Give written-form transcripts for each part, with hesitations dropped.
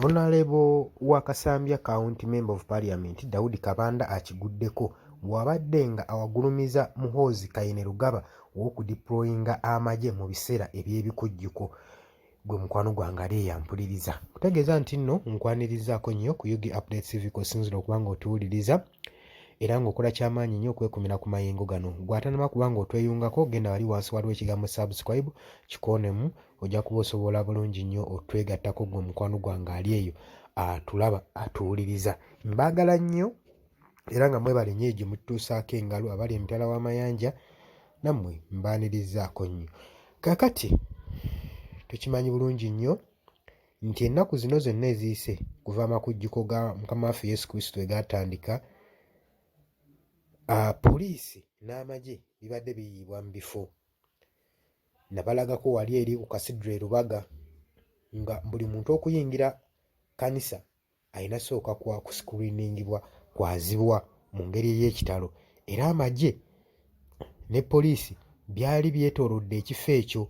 Honorable wa Kasambya County Member of Parliament Daudi Kabanda akiguddeko bw'abadde nga awagulumiza Muhoozi Kainerugaba w'okudeployinga amagye mu biseera eby'ebikujjuko. Gwe mukwano gwange ali eyampuliriza kutegeeza nti nno nkwanirizaako nnyo ku Yugi Updates TV kosinzira okuba nga otuwuliriza era ng'okola kyamaanyi nnyo okwekumira ku mayengo gano. Gw'atanama kuba nga otweyungako genda wali wansi waliwo ekigambo subscribe kikoonemu, ojja kuba osobola bulungi nnyo otwegattako gwe mukwano gwange ali eyo atulaba atuwuliriza. Mbaagala nnyo era nga mwebale nnyo gye mututuusaako engalo abali emitala w'amayanja nammwe mbaanirizaako nnyo. Kaakati tukimanyi bulungi nnyo nti ennaku zino zonna eziyise kuva amakujjuko ga Mukama waffe Yesu Kristo we gaatandika, poliisi n'amagye bibadde biyiibwa mu bifo. Nabalagako wali eri ku Cathedral Lubaga nga buli muntu okuyingira kanisa alina sooka kwa kusikuriiningibwa kwazibwa mu ngeri ey'ekitalo, era amagye ne poliisi byali byetoolodde ekifo ekyo,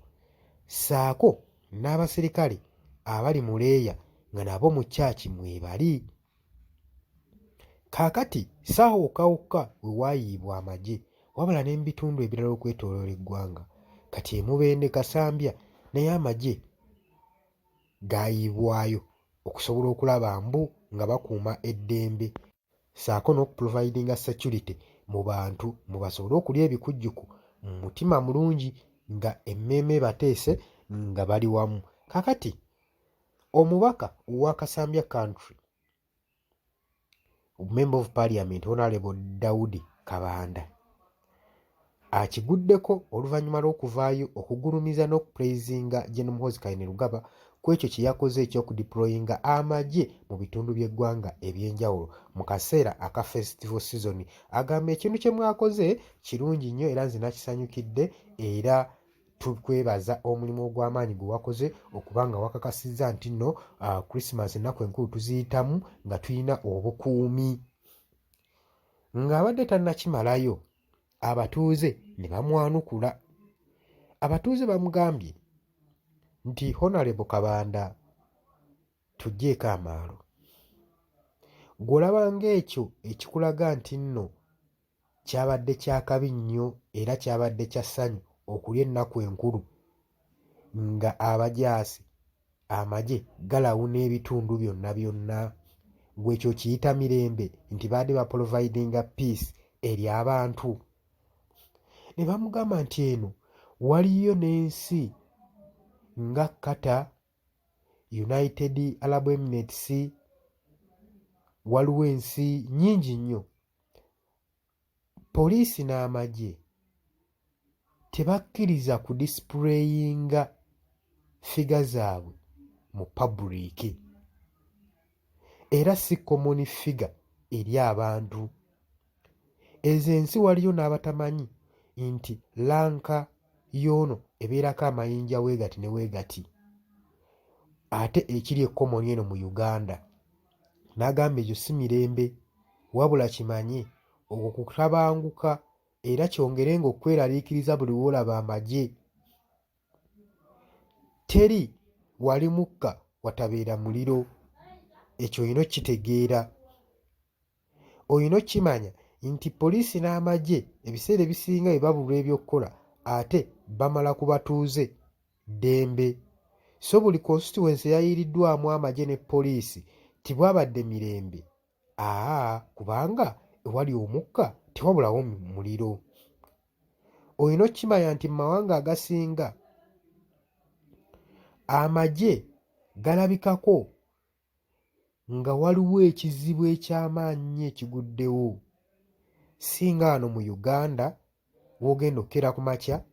ssaako n'abaserikale abali mu leeya nga nabo mu kyaki mwebali. Kaakati saawokawokka we waayiibwa amagye wabula ne mu bitundu ebirala okwetooloola eggwanga. Kati Mubende Kasambya naye amagye gaayiibwayo okusobola okulaba mbu nga bakuuma eddembe ssaako n'okuprovidinga security mu bantu mu basobole okulya ebikujjuko mu mutima mulungi nga emmeeme bateese nga bali wamu. Kaakati omubaka wa Kasambya Country Member of Parliament Honorable Daudi Kabanda akiguddeko oluvannyuma lw'okuvaayo okugulumiza n'okupraisinga General Muhoozi Kainerugaba ku ekyo kye yakoze eky'okudeployinga amagye mu bitundu by'eggwanga eby'enjawulo mu kaseera aka festival season. Agamba ekintu kye mwakoze kirungi nnyo era nze nakisanyukidde era tukwebaza omulimu ogw'amaanyi gwe wakoze okuba nga wakakasizza nti nno Christmas ennaku enkulu tuziyitamu nga tulina obukuumi. Ng'abadde tannakimalayo abatuuze ne bamwanukula. Abatuuze bamugambye nti Honorable Kabanda tuggyeeko amaalo, gw'olaba ng'ekyo ekikulaga nti nno kyabadde kyakabi nnyo era kyabadde kya ssanyu okulya ennaku enkulu nga abajaasi amagye galawuna ebitundu byonna byonna, gw'ekyo kiyita mirembe nti baadde baprovidinga peace eri abantu. Ne bamugamba nti eno waliyo n'ensi nga Qatar, United Arab Emirates, waliwo ensi nnyingi nnyo. Poliisi n'amagye tebakkiriza kudispureyinga figa zaabwe mu public era si common figure eri abantu. Ezo ensi waliyo n'abatamanyi nti lanka y'ono ebeerako amayinja weegati ne weegati, ate ekiri ekkomoni eno mu Uganda. N'agamba ekyo si mirembe wabula kimanye okutabanguka era kyongerenga okweraliikiriza buli woolaba amagye. Teri wali mukka watabeera muliro, ekyo olina okitegeera. Olina okkimanya nti poliisi n'amagye ebiseera ebisinga bye babulwa eby'okkola ate bamala ku batuuze ddembe. So buli constituency eyayiiriddwamu amagye ne poliisi tibwabadde mirembe, kubanga ewali omukka tewabulawo muliro. Olina okkimanya nti mu mawanga agasinga amagye galabikako nga waliwo ekizibu eky'amaanyi ekiguddewo. Singa wano mu Uganda w'ogenda okkera ku makya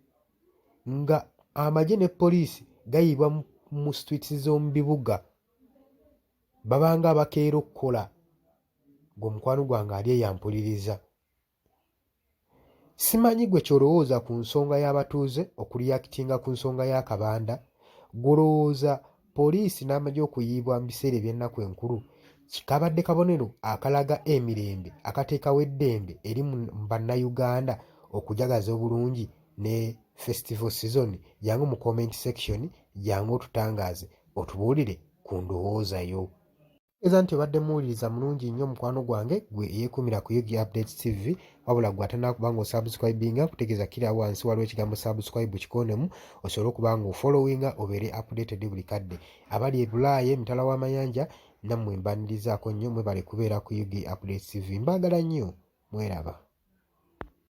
nga amagye ne poliisi gayiibwa mu streets z'omu bibuga, babanga abakeera okukola. Gwe mukwano gwange ali eyampuliriza. Simanyi gwe kyolowooza ku nsonga y'abatuuze okureactinga ku nsonga ya Kabanda. Gw'olowooza poliisi n'amagye okuyiibwa mu biseera eby'ennaku enkulu kikabadde kabonero akalaga emirembe akateekawo eddembe eri mu bannayuganda okujagaza obulungi ne festival season? Jangu mu comment section jangu otutangaaze otubuulire ku ndowooza yo. eza nti obadde muwuliriza mulungi nnyo mukwano gwange gwe eyeekumira ku Yugi Updates TV wabula gwe atannakuba nga osubscribinga kutegeeza kiri wansi waliwo ekigambo subscribe kikonemu osobole okuba nga ofollowinga obeere updated buli kadde. Abali e Bulaaya emitala w'amayanja nammwe mbanirizaako nnyo mwebale kubeera ku Yugi Updates TV. Mbaagala nnyo, mweraba.